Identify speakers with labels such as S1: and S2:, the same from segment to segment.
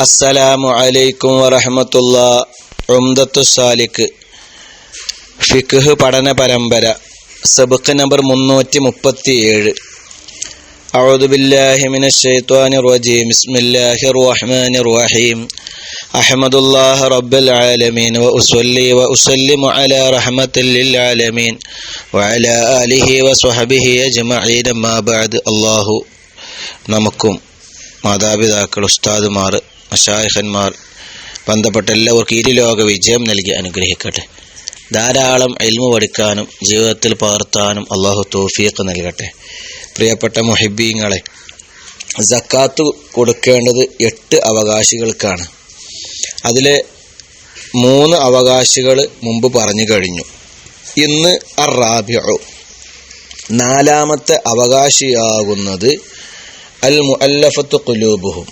S1: അസ്സലാമു അലൈക്കും വറഹ്മത്തുള്ളാഹി. ഉംദത്തു സാലിക് ഫിഖ് പഠന പരമ്പര സബഖ് നമ്പർ 337. അഊദു ബില്ലാഹി മിനശ് ശൈത്വാനിർ റജീം. ബിസ്മില്ലാഹിർ റഹ്മാനിർ റഹീം. അഹ്മദുല്ലാഹി റബ്ബൽ ആലമീൻ വ ഉസല്ലി വ ഉസല്ലിമു അലാ റഹ്മത്തിൽ ലിൽ ആലമീൻ വ അലാ ആലിഹി വ സ്വഹ്ബിഹി അജ്മഈൻ. അമ്മാ ബഅദ്. അല്ലാഹു നമുക്കും മാതാപിതാക്കൾ, ഉസ്താദുമാർ, മശായിഖന്മാർ, ബന്ധപ്പെട്ട എല്ലാവർക്കും ഇരുലോക വിജയം നൽകി അനുഗ്രഹിക്കട്ടെ. ധാരാളം ഇൽമു പഠിക്കാനും ജീവിതത്തിൽ പകർത്താനും അള്ളാഹു തൗഫീഖ് നൽകട്ടെ. പ്രിയപ്പെട്ട മുഹിബ്ബീങ്ങളെ, സക്കാത്ത് കൊടുക്കേണ്ടത് 8 അവകാശികൾക്കാണ്. അതിലെ 3 അവകാശികൾ മുമ്പ് പറഞ്ഞു കഴിഞ്ഞു. ഇന്ന് അർ-റാബിഉ, 4ാമത്തെ അവകാശിയാകുന്നത് അൽ മുഅല്ലഫത്തു ഖുലൂബുഹും,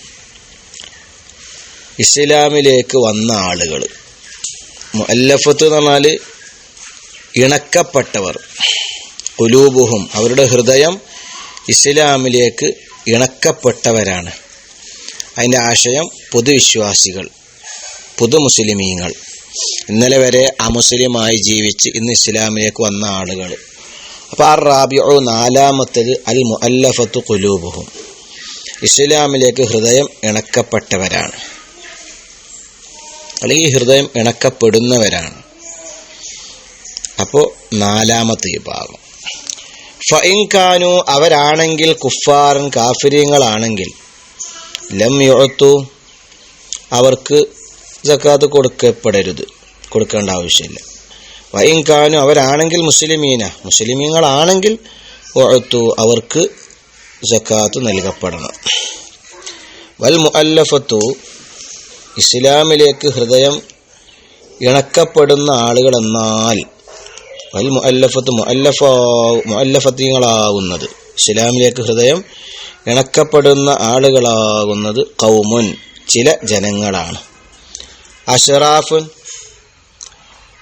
S1: ഇസ്ലാമിലേക്ക് വന്ന ആളുകൾ. മുഅല്ലഫത്ത് എന്ന് പറഞ്ഞാൽ ഇണക്കപ്പെട്ടവർ. ഖുലൂബുഹും, അവരുടെ ഹൃദയം ഇസ്ലാമിലേക്ക് ഇണക്കപ്പെട്ടവരാണ്. അതിൻ്റെ ആശയം പൊതുവിശ്വാസികൾ, പുതു മുസ്ലിമീങ്ങൾ, ഇന്നലെ വരെ അമുസ്ലിമായി ജീവിച്ച് ഇന്ന് ഇസ്ലാമിലേക്ക് വന്ന ആളുകൾ. അപ്പോൾ അർ-റാബിഉ, 4ാമത്തേത് അൽ മുഅല്ലഫത്തു ഖുലൂബുഹും, ഇസ്ലാമിലേക്ക് ഹൃദയം ഇണക്കപ്പെട്ടവരാണ്, അല്ലെങ്കിൽ ഹൃദയം ഇണക്കപ്പെടുന്നവരാണ്. അപ്പോൾ 4ാമത്തെ വിഭാഗം. ഫഇൻ കാനു, അവരാണെങ്കിൽ കുഫാറൻ, കാഫിരീങ്ങളാണെങ്കിൽ, ലം യുഅതു, അവർക്ക് സക്കാത്ത് കൊടുക്കേണ്ട ആവശ്യമില്ല. ഫഇൻ കാനു, അവരാണെങ്കിൽ മുസ്ലിമീന, മുസ്ലിമീങ്ങളാണെങ്കിൽ, ഉഅതു, അവർക്ക് സക്കാത്ത് നൽകപ്പെടണം. വൽ മുഅല്ലഫത്തു, ഇസ്ലാമിലേക്ക് ഹൃദയം ഇണക്കപ്പെടുന്ന ആളുകൾ എന്നാൽ, വൽ മുഅല്ലഫത്തു, മുഅല്ലഫത്തീങ്ങളാകുന്നത്, ഇസ്ലാമിലേക്ക് ഹൃദയം ഇണക്കപ്പെടുന്ന ആളുകളാകുന്നത് ഖൗമുൻ, ചില ജനങ്ങളാണ്. അശ്റാഫുൻ,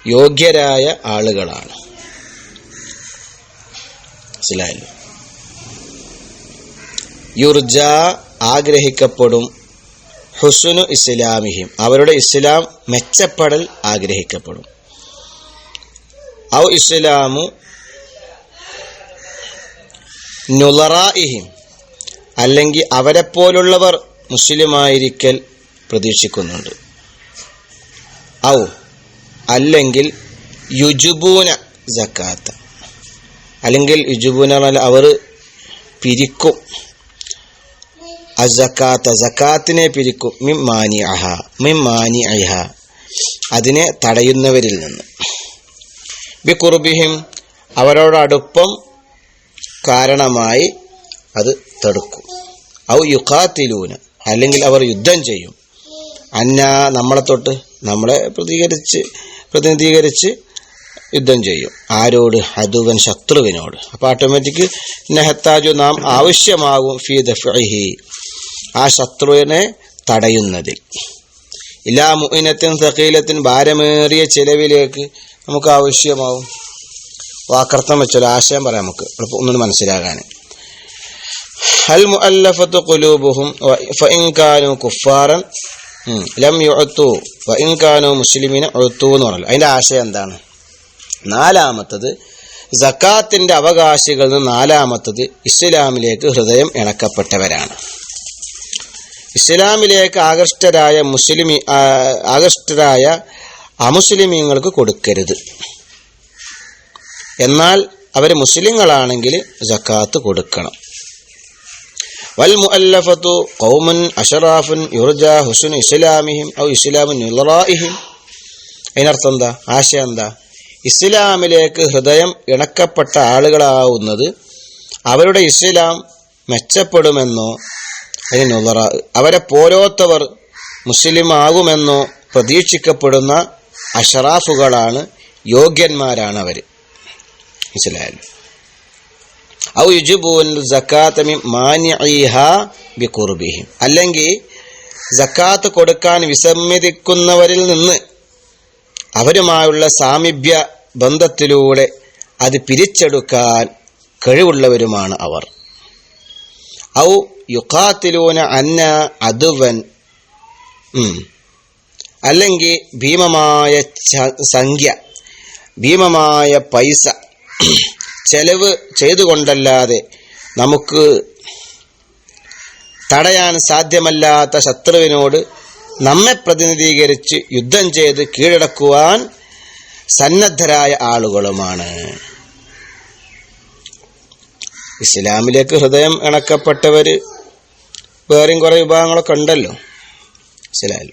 S1: യോഗ്യരായ ആളുകളാണ്. മനസ്സിലായല്ലോ. യുർജ, ആഗ്രഹിക്കപ്പെടും, ഹുസ്നു ഇസ്ലാമിഹിം, അവരുടെ ഇസ്ലാം മെച്ചപ്പെടൽ ആഗ്രഹിക്കപ്പെടും. ഔ ഇസ്ലാമു നുളറാഇഹിം, അല്ലെങ്കിൽ അവരെപ്പോലുള്ളവർ മുസ്ലിമായിരിക്കൽ പ്രതീക്ഷിക്കുന്നുണ്ട്. ഔ, അല്ലെങ്കിൽ യുജുബൂന സക്കാത്ത, അല്ലെങ്കിൽ യുജുബൂന അവർ പിരിക്കും, അസക്കാത്ത, സക്കാത്തിനെ പിരിക്കും, മിമ്മാനിഅഹ, അതിനെ തടയുന്നവരിൽ നിന്ന്. ബിഖുർബിഹിം, അവരോട് അടുപ്പം കാരണമായി അത് തടുക്കും. ഔ യുഖാതിലൂന, അല്ലെങ്കിൽ അവർ യുദ്ധം ചെയ്യും. നമ്മളെ തൊട്ട്, നമ്മളെ പ്രതിനിധീകരിച്ച് യുദ്ധം ചെയ്യും. ആരോട്? അദുവൻ, ശത്രുവിനോട്. അപ്പോൾ ഓട്ടോമാറ്റിക് നഹത്താജു, നാം ആവശ്യമാകും, ഫീ ദഫഇഹി, ആ ശത്രുവിനെ തടയുന്നതിൽ. ഇലാ മുഇനത്തിൻ സഖീലത്തിൻ, ഭാരമേറിയ ചെലവിലേക്ക് നമുക്ക് ആവശ്യമാവും. വാക്കർത്ഥം വെച്ചല്ലോ, ആശയം പറയാം നമുക്ക് ഒന്നുകൂടി മനസ്സിലാകാൻ. അൽ മുഅല്ലഫത്തു ഖുലൂബുഹും ഫഇൻ കാനൂ കുഫാറൻ ലം യുഅതു വഇൻ കാനൂ മുസ്ലിമീന ഉഅതു എന്ന് പറഞ്ഞല്ലോ. അതിൻ്റെ ആശയം എന്താണ്? 4ാമത്തത് സക്കാത്തിന്റെ അവകാശികളിൽ 4ാമത്തത് ഇസ്ലാമിലേക്ക് ഹൃദയം ഇണക്കപ്പെട്ടവരാണ്. ഇസ്ലാമിലേക്ക് ആകൃഷ്ടരായ അമുസ്ലിമീങ്ങൾക്ക് കൊടുക്കരുത്. എന്നാൽ അവർ മുസ്ലിങ്ങളാണെങ്കിൽ സക്കാത്ത് കൊടുക്കണം. വൽ മുഅല്ലഫത്തു ഖൗമുൻ അശ്റാഫുൻ യുർജാ ഹുസ്നു ഇസ്ലാമിഹിം ഔ ഇസ്ലാമു നുളറാഇഹിം. അതിനർത്ഥം എന്താ? ആശയം എന്താ? ഇസ്ലാമിലേക്ക് ഹൃദയം ഇണക്കപ്പെട്ട ആളുകളാവുന്നത് അവരുടെ ഇസ്ലാം മെച്ചപ്പെടുമെന്നോ, അതിന് നുളറാ, അവരെ പോലോത്തവർ മുസ്ലിം ആകുമെന്നോ പ്രതീക്ഷിക്കപ്പെടുന്ന അഷ്റാഫുകളാണ്, യോഗ്യന്മാരാണ് അവർ. മനസ്സിലായല്ലോ. ഔ യുജിബൂൻ സക്കാത്ത മിൻ മാനിഇഹാ ബിഖുർബിഹിം, അല്ലെങ്കിൽ സക്കാത്ത് കൊടുക്കാൻ വിസമ്മതിക്കുന്നവരിൽ നിന്ന് അവരുമായുള്ള സാമീപ്യ ബന്ധത്തിലൂടെ അത് പിരിച്ചെടുക്കാൻ കഴിവുള്ളവരുമാണ് അവർ. ഔ യുഖാതിലൂന അന്ന അദുവൻ അല്ലെങ്കിൽ ഭീമമായ സംഖ്യ, ഭീമമായ പൈസ ചെലവ് ചെയ്തുകൊണ്ടല്ലാതെ നമുക്ക് തടയാൻ സാധ്യമല്ലാത്ത ശത്രുവിനോട് നമ്മെ പ്രതിനിധീകരിച്ച് യുദ്ധം ചെയ്ത് കീഴടക്കുവാൻ സന്നദ്ധരായ ആളുകളുമാണ്. ഇസ്ലാമിലേക്ക് ഹൃദയം ഇണക്കപ്പെട്ടവർ വേറെയും കുറെ വിഭാഗങ്ങളൊക്കെ ഉണ്ടല്ലോ. മനസ്സിലായില്ല?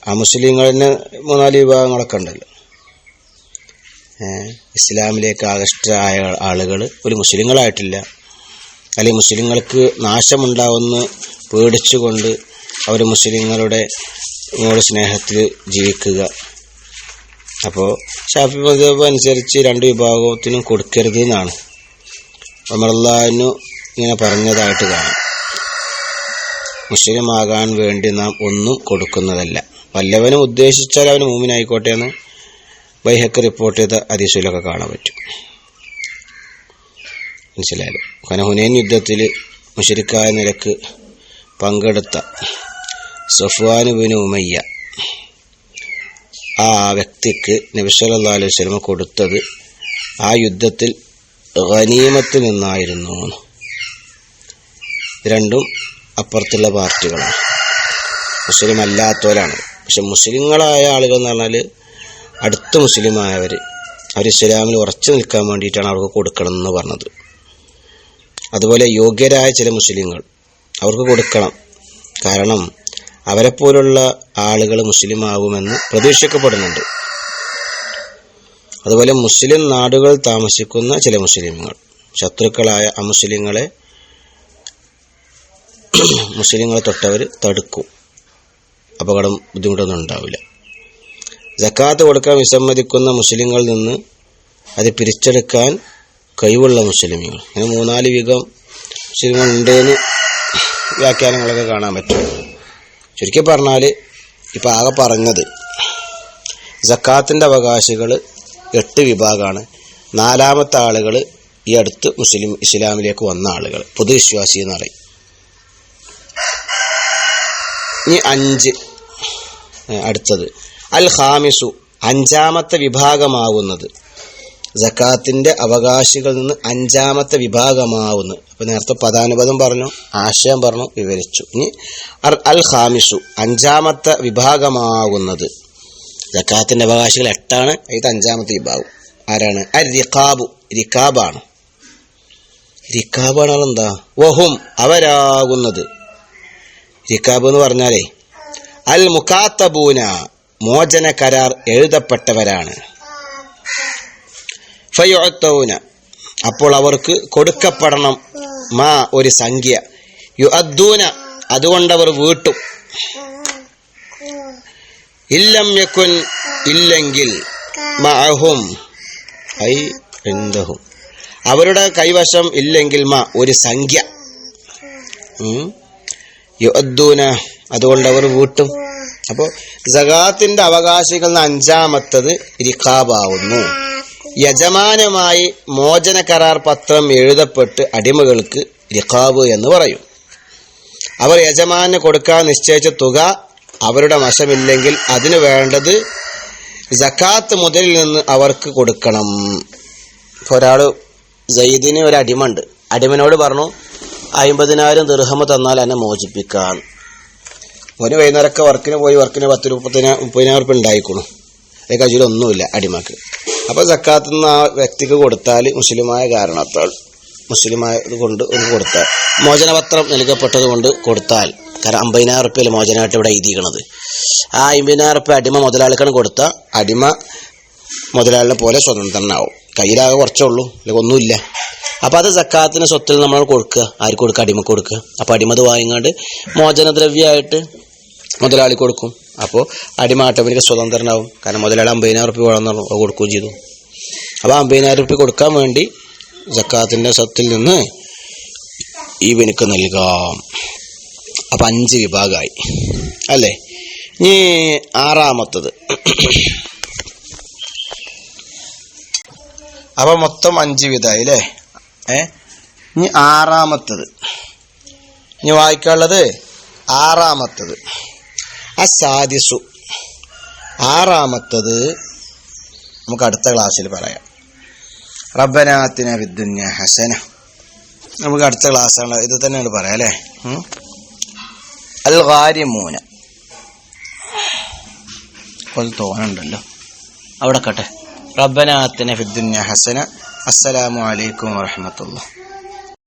S1: ആ മുസ്ലിങ്ങളിന് 3-4 വിഭാഗങ്ങളൊക്കെ ഉണ്ടല്ലോ. ഇസ്ലാമിലേക്ക് ആകൃഷ്ടരായ ആളുകൾ ഒരു മുസ്ലിങ്ങളായിട്ടില്ല, അല്ലെങ്കിൽ മുസ്ലിങ്ങൾക്ക് നാശമുണ്ടാവുമെന്ന് പേടിച്ചുകൊണ്ട് അവർ മുസ്ലിങ്ങളുടെ സ്നേഹത്തിൽ ജീവിക്കുക. അപ്പോൾ ഷാഫി മദ്ഹബ് അനുസരിച്ച് 2 വിഭാഗത്തിനും കൊടുക്കരുത് എന്നാണ് ഉമർ റളിയല്ലാഹു ഇങ്ങനെ പറഞ്ഞതായിട്ട് കാണാം. മുസ്ലിമാകാൻ വേണ്ടി നാം ഒന്നും കൊടുക്കുന്നതല്ല. വല്ലവനും ഉദ്ദേശിച്ചാൽ അവന് മൂമിനായിക്കോട്ടെ എന്ന് ബൈഹഖി റിപ്പോർട്ട് ചെയ്ത ഹദീസിലൊക്കെ കാണാൻ പറ്റും. മനസ്സിലായാലും. കാരണം ഹുനൈൻ യുദ്ധത്തിൽ മുശ്രിക്കായ നിലക്ക് പങ്കെടുത്ത സഫ്വാൻ ഇബ്നു ഉമയ്യ, ആ വ്യക്തിക്ക് നബി സല്ലല്ലാഹു അലൈഹി വസല്ലം കൊടുത്തത് ആ യുദ്ധത്തിൽ ഗനീമത്തിൽ നിന്നായിരുന്നു. രണ്ടും അപ്പുറത്തുള്ള പാർട്ടികളാണ്, മുസ്ലിം അല്ലാത്തവരാണ്. പക്ഷെ മുസ്ലിങ്ങളായ ആളുകൾ എന്ന് പറഞ്ഞാൽ അടുത്ത മുസ്ലിമായവർ, അവർ ഇസ്ലാമിൽ ഉറച്ചു നിൽക്കാൻ വേണ്ടിയിട്ടാണ് അവർക്ക് കൊടുക്കണം എന്ന് പറഞ്ഞത്. അതുപോലെ യോഗ്യരായ ചില മുസ്ലിങ്ങൾ അവർക്ക് കൊടുക്കണം. കാരണം അവരെപ്പോലുള്ള ആളുകൾ മുസ്ലിം ആകുമെന്ന് പ്രതീക്ഷിക്കപ്പെടുന്നുണ്ട്. അതുപോലെ മുസ്ലിം നാടുകൾ താമസിക്കുന്ന ചില മുസ്ലിങ്ങൾ ശത്രുക്കളായ അമുസ്ലിങ്ങളെ തൊട്ടവർ തടുക്കും. അപകടം ബുദ്ധിമുട്ടൊന്നും ഉണ്ടാവില്ല. സക്കാത്ത് കൊടുക്കാൻ വിസമ്മതിക്കുന്ന മുസ്ലിങ്ങളിൽ നിന്ന് അത് പിരിച്ചെടുക്കാൻ കഴിവുള്ള മുസ്ലിങ്ങൾ, അങ്ങനെ 3-4 വിധം മുസ്ലിങ്ങൾ ഉണ്ടെന്ന് വ്യാഖ്യാനങ്ങളൊക്കെ കാണാൻ പറ്റും. ചുരുക്കി പറഞ്ഞാൽ ഇപ്പം ആകെ പറഞ്ഞത് സക്കാത്തിൻ്റെ അവകാശികൾ 8 വിഭാഗമാണ്. 4ാമത്തെ ആളുകൾ ഈ അടുത്ത് ഇസ്ലാമിലേക്ക് വന്ന ആളുകൾ, പൊതുവിശ്വാസി എന്ന് പറയും. ഇനി 5 അടുത്തത് അൽ ഖാമിസു, 5ാമത്തെ വിഭാഗമാവുന്നത്. സക്കാത്തിന്റെ അവകാശികളിൽ നിന്ന് 5ാമത്തെ വിഭാഗമാവുന്നത്. അപ്പൊ നേരത്തെ പദാനുപദം പറഞ്ഞു, ആശയം പറഞ്ഞു, വിവരിച്ചു. ഇനി അൽ ഖാമിസു, 5ാമത്തെ വിഭാഗമാവുന്നത്. സക്കാത്തിന്റെ അവകാശികൾ 8ആണ്, ഇത് 5ാമത്തെ വിഭാഗം. ആരാണ്? റിഖാബു, റിഖാബാണ്. റിഖാബാണ് എന്താ? വഹും, അവരാകുന്നത്. റിഖാബ് എന്ന് പറഞ്ഞാലേ അൽ മുകാത്തബൂന, മോചന കരാർ എഴുതപ്പെട്ടവരാണ്. ഫയുഅത്തൂന, അപ്പോൾ അവർക്ക് കൊടുക്കപ്പെടണം. മാ, ഒരു സംഖ്യ. യുഅദ്ദൂന, അതുകൊണ്ടവർ വീട്ടും. ഇല്ലം യകുൻ, ഇല്ലെങ്കിൽ. മഅഹും, ഐ ഇൻദഹും, അവരുടെ കൈവശം ഇല്ലെങ്കിൽ. മാ, ഒരു സംഖ്യ. യുഅദ്ദൂന, അതുകൊണ്ടവർ വീട്ടും. അപ്പോൾ സകാത്തിന്റെ അവകാശികൾ 5ാമത്തത് റിഖാബാവുന്നു. യജമാനുമായി മോചന കരാർ പത്രം എഴുതപ്പെട്ട് അടിമകൾക്ക് റിഖാബ് എന്ന് പറയും. അവർ യജമാന് കൊടുക്കാൻ നിശ്ചയിച്ച തുക അവരുടെ വശമില്ലെങ്കിൽ അതിന് വേണ്ടത് സക്കാത്ത് മുതലിൽ നിന്ന് അവർക്ക് കൊടുക്കണം. ഇപ്പോൾ ഒരാൾ സയ്യിദിന് ഒരു അടിമയുണ്ട്. അടിമനോട് പറഞ്ഞു 50,000 ദിർഹം തന്നാൽ എന്നെ മോചിപ്പിക്കാം. ഒരു വൈകുന്നേരമൊക്കെ വർക്കിന് പോയി 10-30,000 ഉറുപ്പിക ഉണ്ടായിക്കോണു. അതിൽ കയ്യിലൊന്നുമില്ല അടിമക്ക്. അപ്പോൾ സക്കാത്ത് നിന്ന് ആ വ്യക്തിക്ക് കൊടുത്താൽ, മുസ്ലിമായ കാരണത്താൽ, മുസ്ലിമായത് കൊണ്ട് ഒന്ന് കൊടുത്താൽ, മോചനപത്രം നൽകപ്പെട്ടത് കൊണ്ട് കൊടുത്താൽ, കാരണം 50,000 ഉറുപ്പികയിൽ മോചനമായിട്ട് ഇവിടെ എഴുതിയിരിക്കണത്. ആ 50,000 ഉറുപ്പിക അടിമ മുതലാളിക്കാണ് കൊടുത്താൽ അടിമ മുതലാളിനെ പോലെ സ്വതന്ത്രനാവും. കയ്യിലാകെ കുറച്ചേ ഉള്ളൂ, അല്ലെങ്കിൽ ഒന്നുമില്ല. അപ്പോൾ അത് സക്കാത്തിന് സ്വത്തിൽ നമ്മൾ കൊടുക്കുക. ആർക്ക് കൊടുക്കുക? അടിമക്ക് കൊടുക്കുക. അപ്പോൾ അടിമത് വാങ്ങിക്കാണ്ട് മോചനദ്രവ്യമായിട്ട് മുതലാളി കൊടുക്കും. അപ്പോൾ അടിമ ഓട്ടോമാറ്റിക് സ്വതന്ത്രനാവും. കാരണം മുതലാളി 50,000 ഉറുപ്പിക വേണമെന്ന് പറഞ്ഞു, അത് കൊടുക്കുകയും ചെയ്തു. അപ്പോൾ 50,000 ഉറുപ്പിക കൊടുക്കാൻ വേണ്ടി സക്കാത്തിൻ്റെ സ്വത്തിൽ നിന്ന് ഇവനിക്ക് നൽകാം. അപ്പം 5 വിഭാഗമായി അല്ലേ? ഇനി 6ാമത്തത്. അപ്പം മൊത്തം 5 വിധമായി അല്ലേ? ഇനി 6ാമത്തത്. ഇനി വായിക്കാനുള്ളത് ആറാമത്തത് അസാദിസു, ആറാമത്തത് നമുക്ക് അടുത്ത ക്ലാസ്സിൽ പറയാം. റബ്ബനാ ആതിനാ ഫിദ്ദുനിയ ഹസന, നമുക്ക് അടുത്ത ക്ലാസ്സാണ് ഇത് തന്നെയാണ് പറയാം അല്ലേ. അൽ ഗാരിമൂന തോന്നുന്നുണ്ടല്ലോ അവിടെ കട്ടെ. റബ്ബനാ ആതിനാ ഫിദ്ദുനിയ ഹസന. അസ്സലാമു അലൈക്കും വറഹ്മത്തുള്ളാഹി.